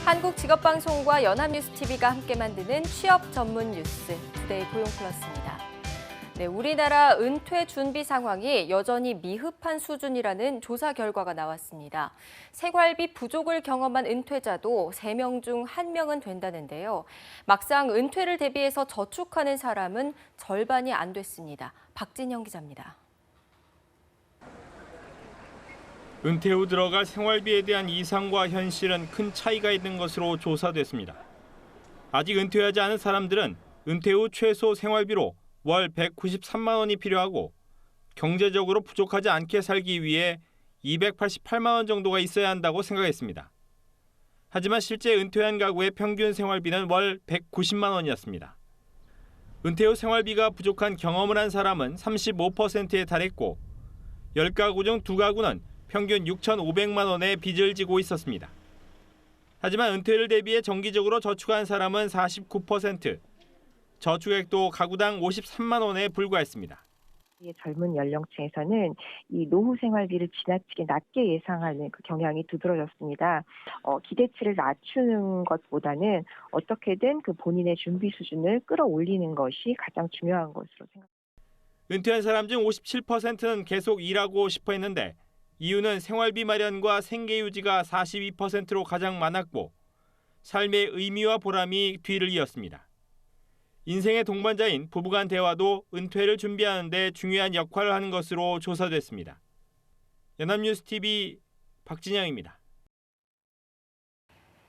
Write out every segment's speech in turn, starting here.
한국직업방송과 연합뉴스TV가 함께 만드는 취업 전문 뉴스, 투데이 고용플러스입니다. 네, 우리나라 은퇴 준비 상황이 여전히 미흡한 수준이라는 조사 결과가 나왔습니다. 생활비 부족을 경험한 은퇴자도 3명 중 1명은 된다는데요. 막상 은퇴를 대비해서 저축하는 사람은 절반이 안 됐습니다. 박진영 기자입니다. 은퇴 후 들어갈 생활비에 대한 이상과 현실은 큰 차이가 있는 것으로 조사됐습니다. 아직 은퇴하지 않은 사람들은 은퇴 후 최소 생활비로 월 193만 원이 필요하고 경제적으로 부족하지 않게 살기 위해 288만 원 정도가 있어야 한다고 생각했습니다. 하지만 실제 은퇴한 가구의 평균 생활비는 월 190만 원이었습니다. 은퇴 후 생활비가 부족한 경험을 한 사람은 35%에 달했고 10가구 중 2가구는 평균 6,500만 원의 빚을 지고 있었습니다. 하지만 은퇴를 대비해 정기적으로 저축한 사람은 49%, 저축액도 가구당 53만 원에 불과했습니다. 젊은 연령층에서는 이 노후 생활비를 지나치게 낮게 예상하는 그 경향이 두드러졌습니다. 기대치를 낮추는 것보다는 어떻게든 그 본인의 준비 수준을 끌어올리는 것이 가장 중요한 것으로 생각합니다. 은퇴한 사람 중 57%는 계속 일하고 싶어 했는데 이유는 생활비 마련과 생계 유지가 42%로 가장 많았고 삶의 의미와 보람이 뒤를 이었습니다. 인생의 동반자인 부부 간 대화도 은퇴를 준비하는 데 중요한 역할을 하는 것으로 조사됐습니다. 연합뉴스TV 박진영입니다.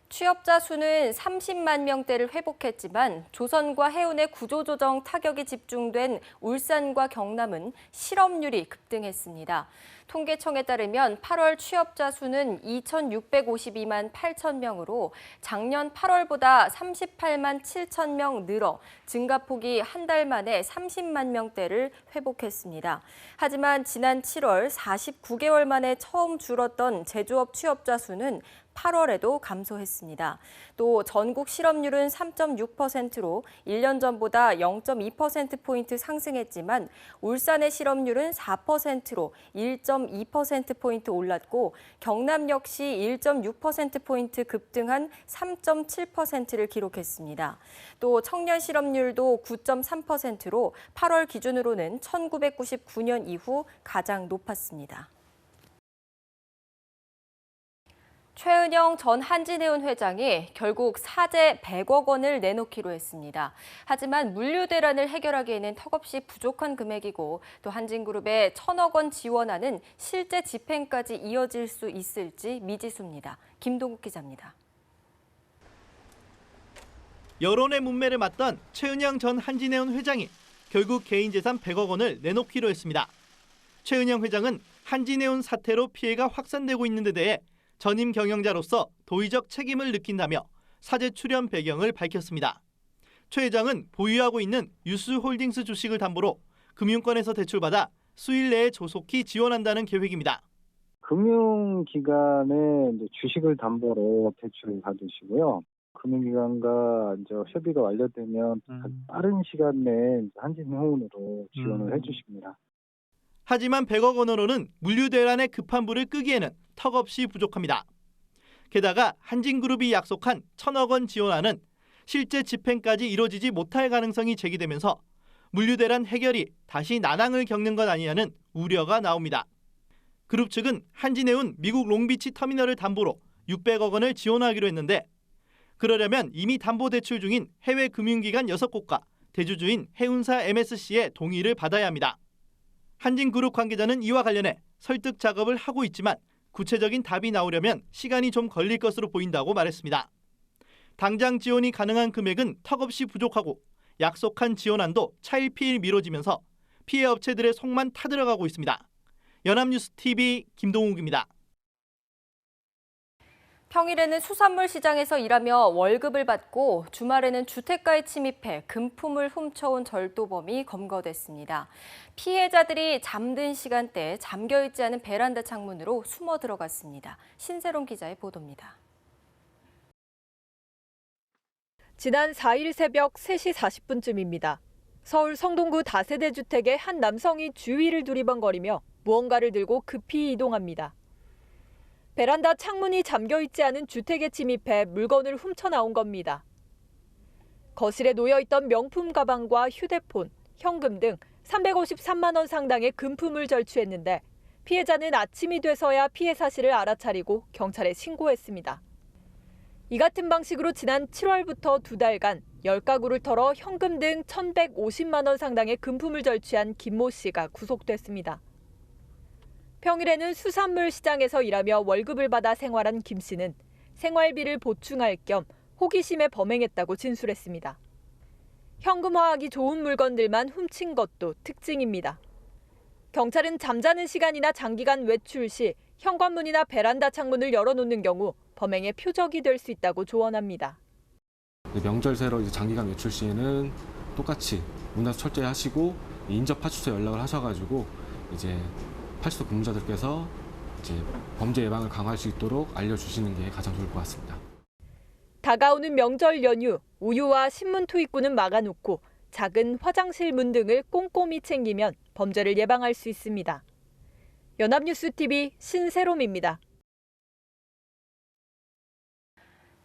취업자 수는 30만 명대를 회복했지만 조선과 해운의 구조조정 타격이 집중된 울산과 경남은 실업률이 급등했습니다. 통계청에 따르면 8월 취업자 수는 2,652만 8천 명으로 작년 8월보다 38만 7천 명 늘어 증가폭이 한 달 만에 30만 명대를 회복했습니다. 하지만 지난 7월 49개월 만에 처음 줄었던 제조업 취업자 수는 8월에도 감소했습니다. 또 전국 실업률은 3.6%로 1년 전보다 0.2%포인트 상승했지만 울산의 실업률은 4%로 1.2%포인트 올랐고 경남 역시 1.6%포인트 급등한 3.7%를 기록했습니다. 또 청년 실업률도 9.3%로 8월 기준으로는 1999년 이후 가장 높았습니다. 최은영 전 한진해운 회장이 결국 사재 100억 원을 내놓기로 했습니다. 하지만 물류 대란을 해결하기에는 턱없이 부족한 금액이고 또 한진그룹에 1,000억 원 지원하는 실제 집행까지 이어질 수 있을지 미지수입니다. 김동국 기자입니다. 여론의 문매를 맞던 최은영 전 한진해운 회장이 결국 개인 재산 100억 원을 내놓기로 했습니다. 최은영 회장은 한진해운 사태로 피해가 확산되고 있는 데 대해 전임 경영자로서 도의적 책임을 느낀다며 사재 출연 배경을 밝혔습니다. 최 회장은 보유하고 있는 유스홀딩스 주식을 담보로 금융권에서 대출받아 수일 내에 조속히 지원한다는 계획입니다. 금융기관에 주식을 담보로 대출을 받으시고요. 금융기관과 협의가 완료되면 빠른 시간 내에 한진해운으로 지원을 해주십니다. 하지만 100억 원으로는 물류 대란의 급한 불을 끄기에는 턱없이 부족합니다. 게다가 한진그룹이 약속한 1,000억 원 지원안은 실제 집행까지 이뤄지지 못할 가능성이 제기되면서 물류 대란 해결이 다시 난항을 겪는 것 아니냐는 우려가 나옵니다. 그룹 측은 한진해운 미국 롱비치 터미널을 담보로 600억 원을 지원하기로 했는데 그러려면 이미 담보대출 중인 해외 금융기관 6곳과 대주주인 해운사 MSC의 동의를 받아야 합니다. 한진그룹 관계자는 이와 관련해 설득 작업을 하고 있지만 구체적인 답이 나오려면 시간이 좀 걸릴 것으로 보인다고 말했습니다. 당장 지원이 가능한 금액은 턱없이 부족하고 약속한 지원안도 차일피일 미뤄지면서 피해 업체들의 속만 타들어가고 있습니다. 연합뉴스TV 김동욱입니다. 평일에는 수산물 시장에서 일하며 월급을 받고 주말에는 주택가에 침입해 금품을 훔쳐온 절도범이 검거됐습니다. 피해자들이 잠든 시간대에 잠겨있지 않은 베란다 창문으로 숨어 들어갔습니다. 신세롬 기자의 보도입니다. 지난 4일 새벽 3시 40분쯤입니다. 서울 성동구 다세대 주택의 한 남성이 주위를 두리번거리며 무언가를 들고 급히 이동합니다. 베란다 창문이 잠겨있지 않은 주택에 침입해 물건을 훔쳐나온 겁니다. 거실에 놓여있던 명품 가방과 휴대폰, 현금 등 353만 원 상당의 금품을 절취했는데 피해자는 아침이 돼서야 피해 사실을 알아차리고 경찰에 신고했습니다. 이 같은 방식으로 지난 7월부터 2달간 10가구를 털어 현금 등 1,150만 원 상당의 금품을 절취한 김모 씨가 구속됐습니다. 평일에는 수산물 시장에서 일하며 월급을 받아 생활한 김 씨는 생활비를 보충할 겸 호기심에 범행했다고 진술했습니다. 현금화하기 좋은 물건들만 훔친 것도 특징입니다. 경찰은 잠자는 시간이나 장기간 외출 시 현관문이나 베란다 창문을 열어놓는 경우 범행의 표적이 될 수 있다고 조언합니다. 명절새로 이제 장기간 외출 시에는 똑같이 문화수 철저히 하시고 인접 파출소에 연락을 하셔가지고 이제 파출소 근무자들께서 이제 범죄 예방을 강화할 수 있도록 알려주시는 게 가장 좋을 것 같습니다. 다가오는 명절 연휴, 우유와 신문 투입구는 막아놓고 작은 화장실 문 등을 꼼꼼히 챙기면 범죄를 예방할 수 있습니다. 연합뉴스TV 신세롬입니다.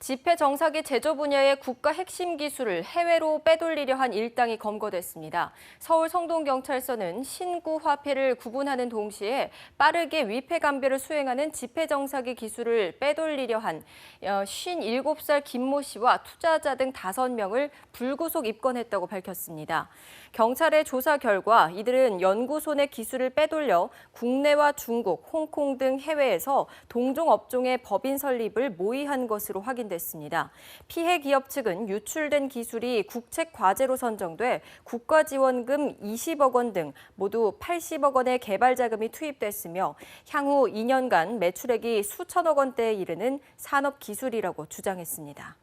지폐 정사기 제조 분야의 국가 핵심 기술을 해외로 빼돌리려 한 일당이 검거됐습니다. 서울 성동경찰서는 신구 화폐를 구분하는 동시에 빠르게 위패 감별을 수행하는 지폐 정사기 기술을 빼돌리려 한 57살 김모 씨와 투자자 등 5명을 불구속 입건했다고 밝혔습니다. 경찰의 조사 결과 이들은 연구소 내 기술을 빼돌려 국내와 중국, 홍콩 등 해외에서 동종 업종의 법인 설립을 모의한 것으로 확인됐습니다. 피해 기업 측은 유출된 기술이 국책 과제로 선정돼 국가 지원금 20억 원 등 모두 80억 원의 개발 자금이 투입됐으며 향후 2년간 매출액이 수천억 원대에 이르는 산업 기술이라고 주장했습니다.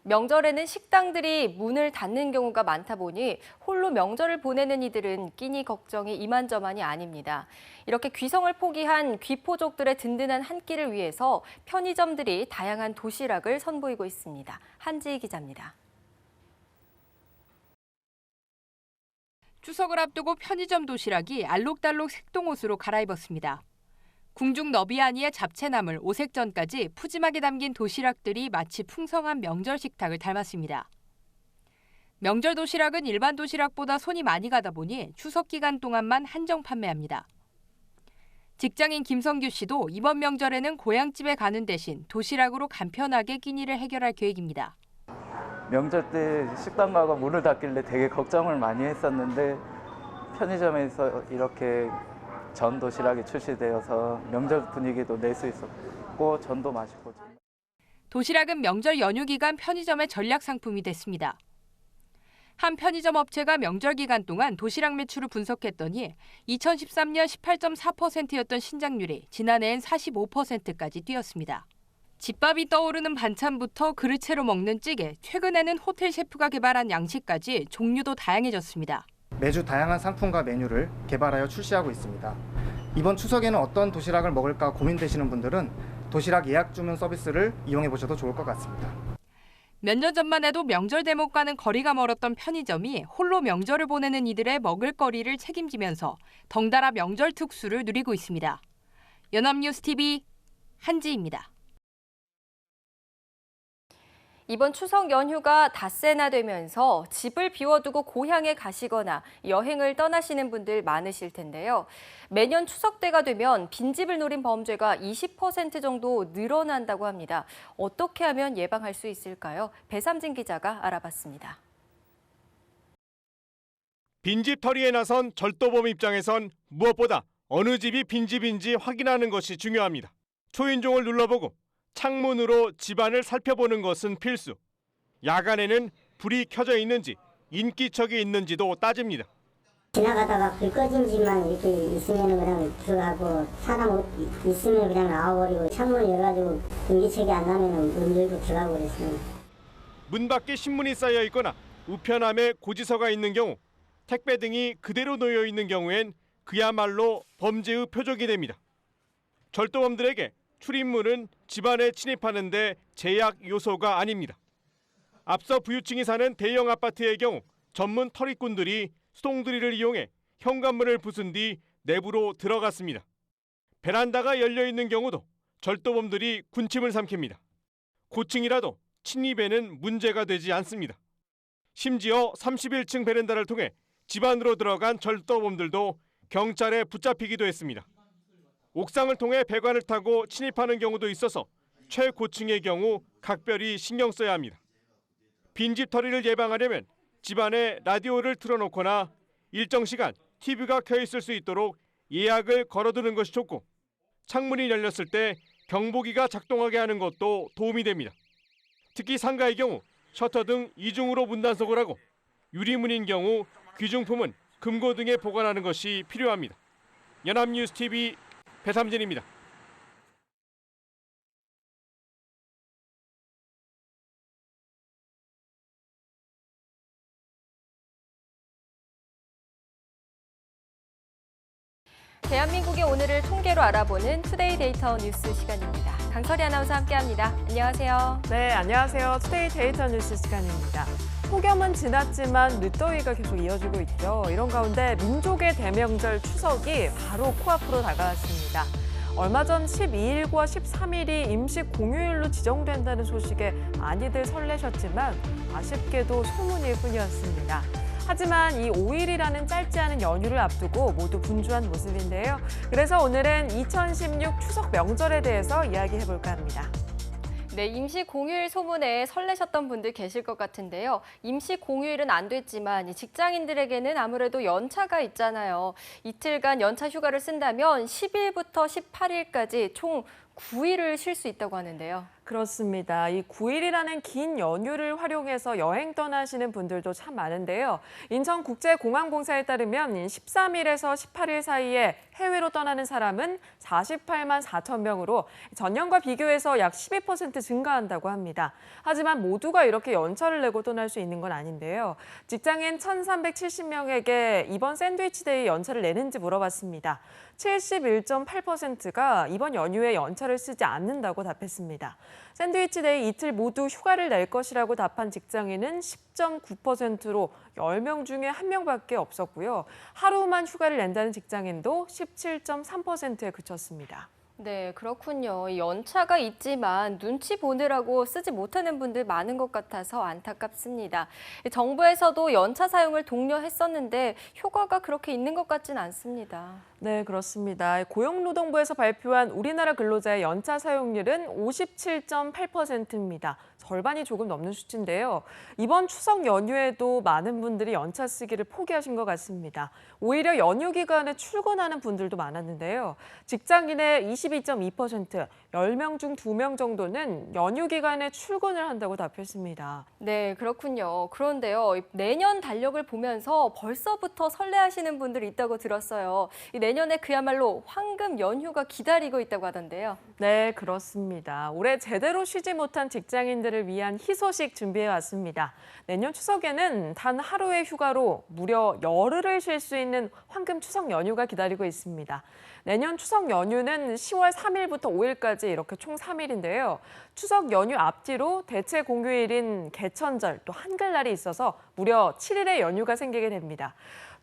명절에는 식당들이 문을 닫는 경우가 많다 보니 홀로 명절을 보내는 이들은 끼니 걱정이 이만저만이 아닙니다. 이렇게 귀성을 포기한 귀포족들의 든든한 한 끼를 위해서 편의점들이 다양한 도시락을 선보이고 있습니다. 한지희 기자입니다. 추석을 앞두고 편의점 도시락이 알록달록 색동옷으로 갈아입었습니다. 궁중 너비아니의 잡채나물, 오색전까지 푸짐하게 담긴 도시락들이 마치 풍성한 명절 식탁을 닮았습니다. 명절 도시락은 일반 도시락보다 손이 많이 가다 보니 추석 기간 동안만 한정 판매합니다. 직장인 김성규 씨도 이번 명절에는 고향집에 가는 대신 도시락으로 간편하게 끼니를 해결할 계획입니다. 명절 때 식당 가고 문을 닫길래 되게 걱정을 많이 했었는데 편의점에서 이렇게 전 도시락이 출시되어서 명절 분위기도 낼 수 있었고 전도 맛있고. 도시락은 명절 연휴 기간 편의점의 전략 상품이 됐습니다. 한 편의점 업체가 명절 기간 동안 도시락 매출을 분석했더니 2013년 18.4%였던 신장률이 지난해엔 45%까지 뛰었습니다. 집밥이 떠오르는 반찬부터 그릇채로 먹는 찌개, 최근에는 호텔 셰프가 개발한 양식까지 종류도 다양해졌습니다. 매주 다양한 상품과 메뉴를 개발하여 출시하고 있습니다. 이번 추석에는 어떤 도시락을 먹을까 고민되시는 분들은 도시락 예약 주문 서비스를 이용해 보셔도 좋을 것 같습니다. 몇 년 전만 해도 명절 대목과는 거리가 멀었던 편의점이 홀로 명절을 보내는 이들의 먹을거리를 책임지면서 덩달아 명절 특수를 누리고 있습니다. 연합뉴스TV 한지입니다. 이번 추석 연휴가 닷새나 되면서 집을 비워두고 고향에 가시거나 여행을 떠나시는 분들 많으실 텐데요. 매년 추석 때가 되면 빈집을 노린 범죄가 20% 정도 늘어난다고 합니다. 어떻게 하면 예방할 수 있을까요? 배삼진 기자가 알아봤습니다. 빈집 털이에 나선 절도범 입장에선 무엇보다 어느 집이 빈집인지 확인하는 것이 중요합니다. 초인종을 눌러보고 창문으로 집안을 살펴보는 것은 필수. 야간에는 불이 켜져 있는지, 인기척이 있는지도 따집니다. 지나가다가 불 꺼진 집만 이렇게 있으면 그냥 들어가고 사람 있으면 그냥 나와버리고 창문 열어가지고 인기척이 안 나면 문 열고 들어가고 그랬습니다. 문 밖에 신문이 쌓여 있거나 우편함에 고지서가 있는 경우, 택배 등이 그대로 놓여 있는 경우엔 그야말로 범죄의 표적이 됩니다. 절도범들에게 출입문은 집안에 침입하는 데 제약 요소가 아닙니다. 앞서 부유층이 사는 대형 아파트의 경우 전문 터리꾼들이 수동드릴을 이용해 현관문을 부순 뒤 내부로 들어갔습니다. 베란다가 열려 있는 경우도 절도범들이 군침을 삼킵니다. 고층이라도 침입에는 문제가 되지 않습니다. 심지어 31층 베란다를 통해 집 안으로 들어간 절도범들도 경찰에 붙잡히기도 했습니다. 옥상을 통해 배관을 타고 침입하는 경우도 있어서 최고층의 경우 각별히 신경 써야 합니다. 빈집 털이를 예방하려면 집안에 라디오를 틀어놓거나 일정 시간 TV가 켜 있을 수 있도록 예약을 걸어두는 것이 좋고, 창문이 열렸을 때 경보기가 작동하게 하는 것도 도움이 됩니다. 특히 상가의 경우 셔터 등 이중으로 문단속을 하고, 유리문인 경우 귀중품은 금고 등에 보관하는 것이 필요합니다. 연합뉴스TV 배삼진입니다. 대한민국의 오늘을 통계로 알아보는 투데이 데이터 뉴스 시간입니다. 강설희 아나운서 함께합니다. 안녕하세요. 네, 안녕하세요. 투데이 데이터 뉴스 시간입니다. 폭염은 지났지만 늦더위가 계속 이어지고 있죠. 이런 가운데 민족의 대명절 추석이 바로 코앞으로 다가왔습니다. 얼마 전 12일과 13일이 임시 공휴일로 지정된다는 소식에 많이들 설레셨지만 아쉽게도 소문일 뿐이었습니다. 하지만 이 5일이라는 짧지 않은 연휴를 앞두고 모두 분주한 모습인데요. 그래서 오늘은 2016 추석 명절에 대해서 이야기해볼까 합니다. 네, 임시 공휴일 소문에 설레셨던 분들 계실 것 같은데요. 임시 공휴일은 안 됐지만 직장인들에게는 아무래도 연차가 있잖아요. 이틀간 연차 휴가를 쓴다면 10일부터 18일까지 총 9일을 쉴 수 있다고 하는데요. 그렇습니다. 이 9일이라는 긴 연휴를 활용해서 여행 떠나시는 분들도 참 많은데요. 인천국제공항공사에 따르면 13일에서 18일 사이에 해외로 떠나는 사람은 48만 4천 명으로 전년과 비교해서 약 12% 증가한다고 합니다. 하지만 모두가 이렇게 연차를 내고 떠날 수 있는 건 아닌데요. 직장인 1,370명에게 이번 샌드위치데이 연차를 내는지 물어봤습니다. 71.8%가 이번 연휴에 연차를 쓰지 않는다고 답했습니다. 샌드위치데이 이틀 모두 휴가를 낼 것이라고 답한 직장인은 10.9%로 10명 중에 1명밖에 없었고요. 하루만 휴가를 낸다는 직장인도 17.3%에 그쳤습니다. 네, 그렇군요. 이 연차가 있지만 눈치 보느라고 쓰지 못하는 분들 많은 것 같아서 안타깝습니다. 정부에서도 연차 사용을 독려했었는데 효과가 그렇게 있는 것 같지는 않습니다. 네, 그렇습니다. 고용노동부에서 발표한 우리나라 근로자의 연차 사용률은 57.8%입니다. 절반이 조금 넘는 수치인데요. 이번 추석 연휴에도 많은 분들이 연차 쓰기를 포기하신 것 같습니다. 오히려 연휴 기간에 출근하는 분들도 많았는데요. 직장인의 22.2%, 10명 중 2명 정도는 연휴 기간에 출근을 한다고 답했습니다. 네, 그렇군요. 그런데요, 내년 달력을 보면서 벌써부터 설레하시는 분들이 있다고 들었어요. 내년에 그야말로 황금 연휴가 기다리고 있다고 하던데요. 네, 그렇습니다. 올해 제대로 쉬지 못한 직장인들을 위한 희소식 준비해왔습니다. 내년 추석에는 단 하루의 휴가로 무려 열흘을 쉴 수 있는 황금 추석 연휴가 기다리고 있습니다. 내년 추석 연휴는 10월 3일부터 5일까지 이렇게 총 3일인데요. 추석 연휴 앞뒤로 대체 공휴일인 개천절 또 한글날이 있어서 무려 7일의 연휴가 생기게 됩니다.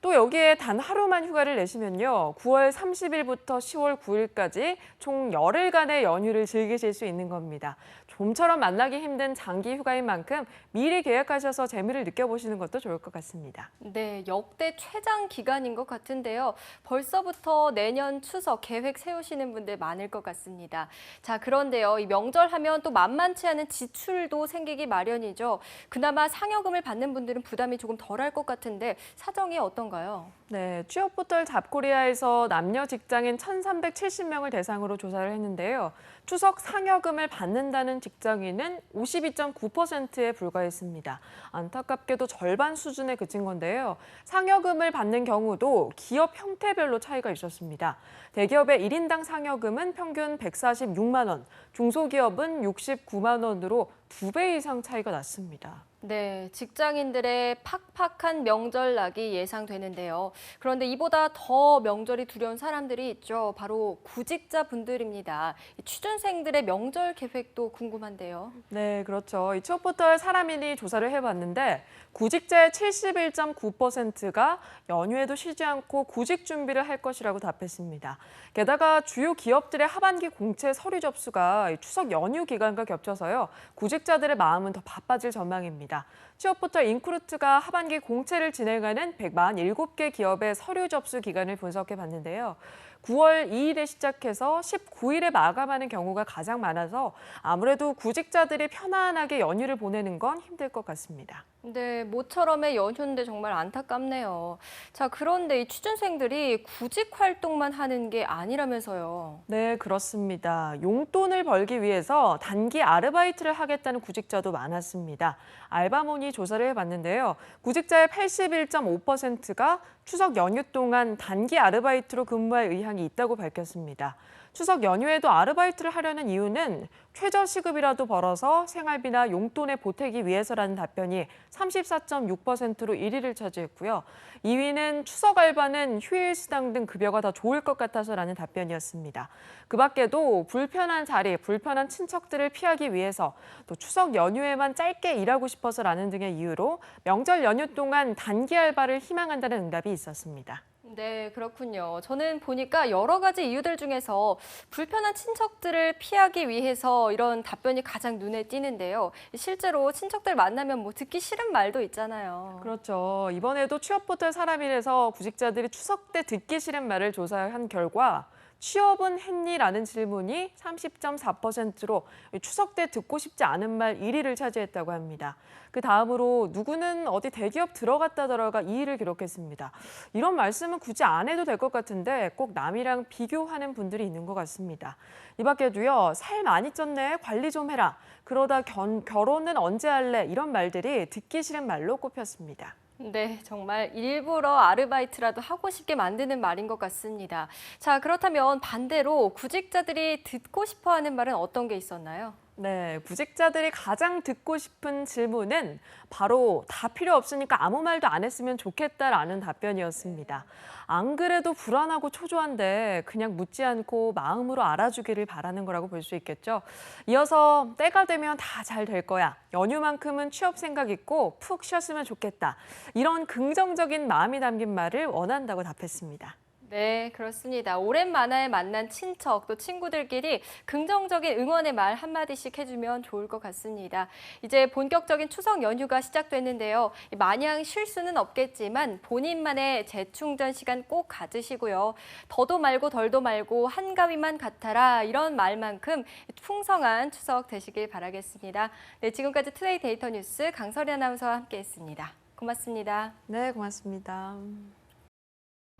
또 여기에 단 하루만 휴가를 내시면요. 9월 30일부터 10월 9일까지 총 열흘간의 연휴를 즐기실 수 있는 겁니다. 좀처럼 만나기 힘든 장기 휴가인 만큼 미리 계획하셔서 재미를 느껴보시는 것도 좋을 것 같습니다. 네, 역대 최장 기간인 것 같은데요. 벌써부터 내년 추석 계획 세우시는 분들 많을 것 같습니다. 자, 그런데요. 이 명절하면 또 만만치 않은 지출도 생기기 마련이죠. 그나마 상여금을 받는 분들은 부담이 조금 덜할 것 같은데 사정이 어떤가요? 어떤가요? 네, 취업포털 잡코리아에서 남녀 직장인 1,370명을 대상으로 조사를 했는데요. 추석 상여금을 받는다는 직장인은 52.9%에 불과했습니다. 안타깝게도 절반 수준에 그친 건데요. 상여금을 받는 경우도 기업 형태별로 차이가 있었습니다. 대기업의 1인당 상여금은 평균 146만 원, 중소기업은 69만 원으로 2배 이상 차이가 났습니다. 네, 직장인들의 팍팍한 명절락이 예상되는데요. 그런데 이보다 더 명절이 두려운 사람들이 있죠. 바로 구직자분들입니다. 취준생들의 명절 계획도 궁금한데요. 네, 그렇죠. 이 취업포털 사람인이 조사를 해봤는데 구직자의 71.9%가 연휴에도 쉬지 않고 구직 준비를 할 것이라고 답했습니다. 게다가 주요 기업들의 하반기 공채 서류 접수가 추석 연휴 기간과 겹쳐서요. 구직자들의 마음은 더 바빠질 전망입니다. 취업포털 인크루트가 하반기 공채를 진행하는 147개 기업의 서류 접수 기간을 분석해 봤는데요. 9월 2일에 시작해서 19일에 마감하는 경우가 가장 많아서 아무래도 구직자들이 편안하게 연휴를 보내는 건 힘들 것 같습니다. 네, 모처럼의 연휴인데 정말 안타깝네요. 자, 그런데 이 취준생들이 구직 활동만 하는 게 아니라면서요. 네, 그렇습니다. 용돈을 벌기 위해서 단기 아르바이트를 하겠다는 구직자도 많았습니다. 알바몬이 조사를 해봤는데요. 구직자의 81.5%가 추석 연휴 동안 단기 아르바이트로 근무할 의향이 있다고 밝혔습니다. 추석 연휴에도 아르바이트를 하려는 이유는 최저시급이라도 벌어서 생활비나 용돈에 보태기 위해서라는 답변이 34.6%로 1위를 차지했고요. 2위는 추석 알바는 휴일 수당 등 급여가 더 좋을 것 같아서라는 답변이었습니다. 그 밖에도 불편한 자리, 불편한 친척들을 피하기 위해서 또 추석 연휴에만 짧게 일하고 싶어서라는 등의 이유로 명절 연휴 동안 단기 알바를 희망한다는 응답이 있었습니다. 네, 그렇군요. 저는 보니까 여러 가지 이유들 중에서 불편한 친척들을 피하기 위해서 이런 답변이 가장 눈에 띄는데요. 실제로 친척들 만나면 뭐 듣기 싫은 말도 있잖아요. 그렇죠. 이번에도 취업포털 사람인에서 구직자들이 추석 때 듣기 싫은 말을 조사한 결과 취업은 했니? 라는 질문이 30.4%로 추석 때 듣고 싶지 않은 말 1위를 차지했다고 합니다. 그 다음으로 누구는 어디 대기업 들어갔다더라가 2위를 기록했습니다. 이런 말씀은 굳이 안 해도 될 것 같은데 꼭 남이랑 비교하는 분들이 있는 것 같습니다. 이 밖에도요. 살 많이 쪘네, 관리 좀 해라. 그러다 결혼은 언제 할래? 이런 말들이 듣기 싫은 말로 꼽혔습니다. 네, 정말 일부러 아르바이트라도 하고 싶게 만드는 말인 것 같습니다. 자, 그렇다면 반대로 구직자들이 듣고 싶어하는 말은 어떤 게 있었나요? 네, 구직자들이 가장 듣고 싶은 질문은 바로 다 필요 없으니까 아무 말도 안 했으면 좋겠다라는 답변이었습니다. 안 그래도 불안하고 초조한데 그냥 묻지 않고 마음으로 알아주기를 바라는 거라고 볼 수 있겠죠. 이어서 때가 되면 다 잘 될 거야. 연휴만큼은 취업 생각 있고 푹 쉬었으면 좋겠다. 이런 긍정적인 마음이 담긴 말을 원한다고 답했습니다. 네, 그렇습니다. 오랜만에 만난 친척 또 친구들끼리 긍정적인 응원의 말 한마디씩 해주면 좋을 것 같습니다. 이제 본격적인 추석 연휴가 시작됐는데요. 마냥 쉴 수는 없겠지만 본인만의 재충전 시간 꼭 가지시고요. 더도 말고 덜도 말고 한가위만 같아라 이런 말만큼 풍성한 추석 되시길 바라겠습니다. 네, 지금까지 투데이 데이터 뉴스 강설희 아나운서와 함께했습니다. 고맙습니다. 네, 고맙습니다.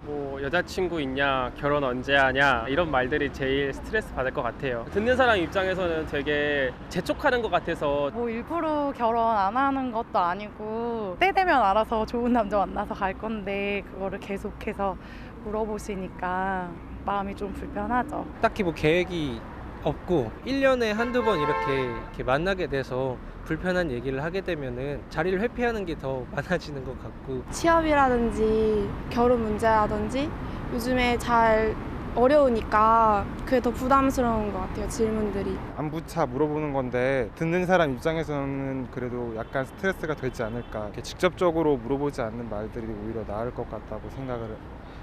뭐 여자친구 있냐, 결혼 언제 하냐 이런 말들이 제일 스트레스 받을 것 같아요. 듣는 사람 입장에서는 되게 재촉하는 것 같아서 뭐 일부러 결혼 안 하는 것도 아니고 때 되면 알아서 좋은 남자 만나서 갈 건데 그거를 계속해서 물어보시니까 마음이 좀 불편하죠. 딱히 뭐 계획이 없고 1년에 한두 번 이렇게 만나게 돼서 불편한 얘기를 하게 되면은 자리를 회피하는 게 더 많아지는 것 같고 취업이라든지 결혼 문제라든지 요즘에 잘 어려우니까 그게 더 부담스러운 것 같아요, 질문들이. 안부차 물어보는 건데 듣는 사람 입장에서는 그래도 약간 스트레스가 되지 않을까. 이렇게 직접적으로 물어보지 않는 말들이 오히려 나을 것 같다고 생각을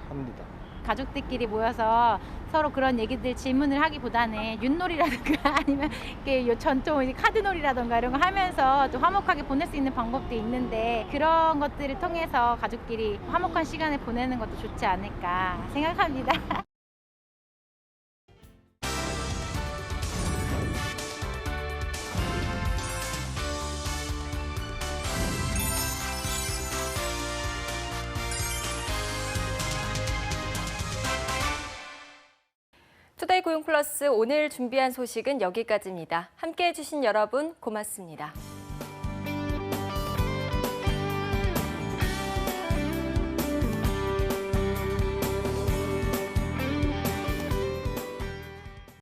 합니다. 가족들끼리 모여서 서로 그런 얘기들 질문을 하기보다는 윷놀이라든가 아니면 이렇게 전통 카드놀이라든가 이런 거 하면서 좀 화목하게 보낼 수 있는 방법도 있는데 그런 것들을 통해서 가족끼리 화목한 시간을 보내는 것도 좋지 않을까 생각합니다. 투데이 고용 플러스 오늘 준비한 소식은 여기까지입니다. 함께해 주신 여러분 고맙습니다.